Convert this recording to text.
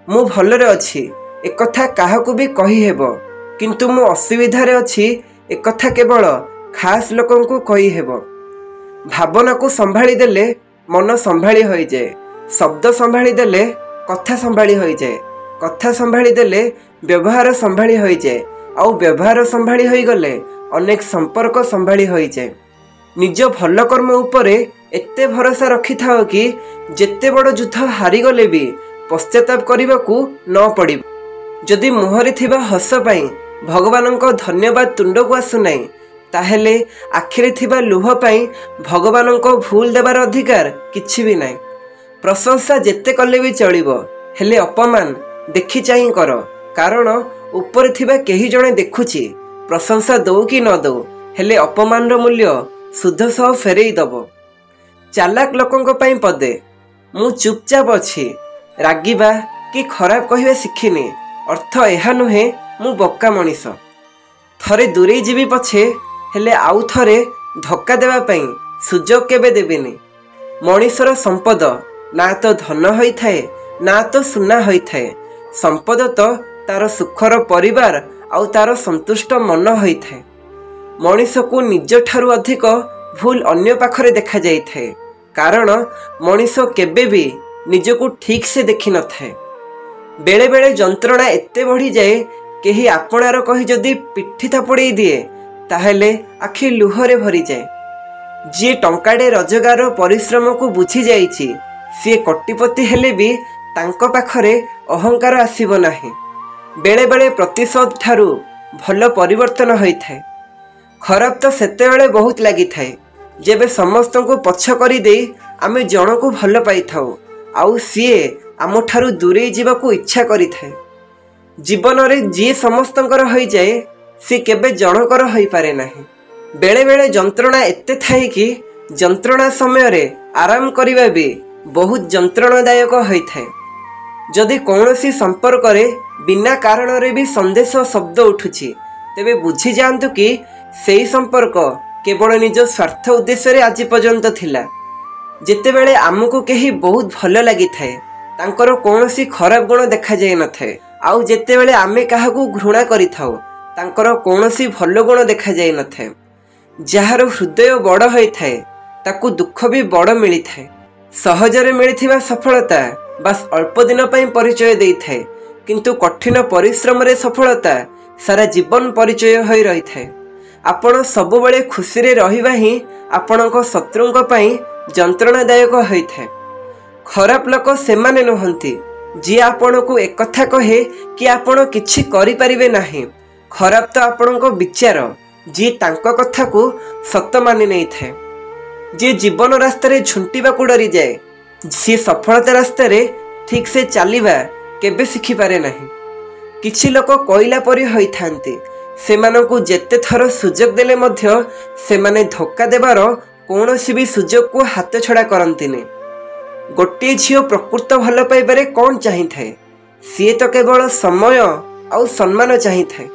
मु भलरे अच्छी एक कथा काहाकू भी कही हेबो, किंतु मु असुविधारे अच्छी एक कथा केवल खास लोकन को कही हेबो। भावना को संभाली देले मन संभाली होई जाए, शब्द संभाली देले कथा संभाली होई जाए, कथा संभाली देले व्यवहार संभाली होई जाए, आउ व्यवहार संभाली होई गले अनेक संपर्क संभाली होई जाए। निज भल कर्म उपरे एते भरोसा रखि थाओ कि जेते बड़ युद्ध हारी गले भी पश्चाताप करने को न पड़े। जदि मुहरे थिबा हस पाई भगवान को धन्यवाद तुंड को आसुना ताहेले आखिरे थिबा लुह पाई भगवान को भूल देवार अधिकार किछि भी नहीं। प्रशंसा जेते कले भी चलिबो, हेले अपमान देखि चाहि कर, कारण ऊपर थिबा केही जणे देखुछि। प्रशंसा दो कि न दो, हेले अपमान रो मूल्य शुद्ध सह फेरई दबो। चालाक लोकंक पई पदे मु चुपचाप अछि, रागिबा कि खराब कहिबा शिखिनी, अर्थ एहा नुहे मु बक्का मनीष। थरे दूरे जीवी पछे, हेले आउ थरे धक्का देवा पई सुजोग केबे देबिनी। मनीषर संपद ना तो धन होई थाए ना तो सुना होई थाए। संपद तो तार सुखर परिवार आउ तार संतुष्ट मन होई थाए। मनीष को निज ठारू अधिक भूल अन्य पाखरे देखा जाई थाए, कारण मनीष केबे भी निज को ठीक से देखि न थाए। बेले बेले जंत्रणा एते बढ़ी जाए, केही आपणार कही जदि पिठी थापड़े दिए ताहेले आखि लुहरे भरी जाए। जी टंकाडे रोजगार परिश्रम को बुझी जाइछि, सी कोटिपति हेले भी तांको पाखरे अहंकार आसीबो नाही। बेले बेले प्रतिशोध ठारू भल परिवर्तन होई थाए। खराब तो सेते बेले बहुत लगी थाए जेबे समस्त को पछ करी दे आमे जन को भल पाई थाउ, आउ सीए आम ठारू दूरे जीवाकू इच्छा करी थाए। जीवन रे जी समस्तंकर होई जाए, सी केबे जनकर होई पारे नाही। बेले बेले जंत्रणा एते थाए कि जंत्रणा समय रे आराम करिबा भी बहुत जंत्रणादायक होई थाए। जदि कौनसी संपर्क रे बिना कारण रे भी संदेश शब्द उठुछि, तेबे बुझी जांतु कि सेही संपर्क केवल निज स्वार्थ उद्देश्य रे आज पर्यंत थिला। जेतेबेले आमको केही बहुत भल लगी थाए, तांकर कौनसी खराब गुण देखा जाय न थाए, आउ जेतेबेले आमे काहाकू घृणा करि थाउ तांकर कौनसी भल गुण देखा जाय न थाए। जहार हृदय बड़ होई थाए ताकू दुख भी बड़ मिली थाए। सहजरे मिलिथिबा सफलता बस अल्प दिन पई परिचय देई थाए, किंतु कठिन परिश्रम रे सफलता सारा जीवन परिचय होई रही थाए। आपण सबु बेले खुशी रे रहिबा ही आपणक शत्रुंक पई जंत्रणादायक होई थाए। खराब लोक सेमाने नहंती जी आपण को एक कथा कहे कि आपण किछि करि परिबे नाही। खराब तो आपणक विचार जी तांको कथा को सत मानि नहीं थाए। जी जीवन रास्ता रे झुंटिबा को डरी जाए, सी सफलता रास्ता रे ठीक से चलिबा केबे शिखि पारे नाही। किछि लोक कोइला परि होई थांती, सेमानकु जेते थर सुजोग देले मध्य सेमाने धोखा देबार कौनसी भी सुजोग को हाथ छड़ा करंतिनी। गोटे झियो प्रकृत भल पाइबारे कौन चाहि थाए, सी तो केवल समय आउ सम्मान चाहि थाए।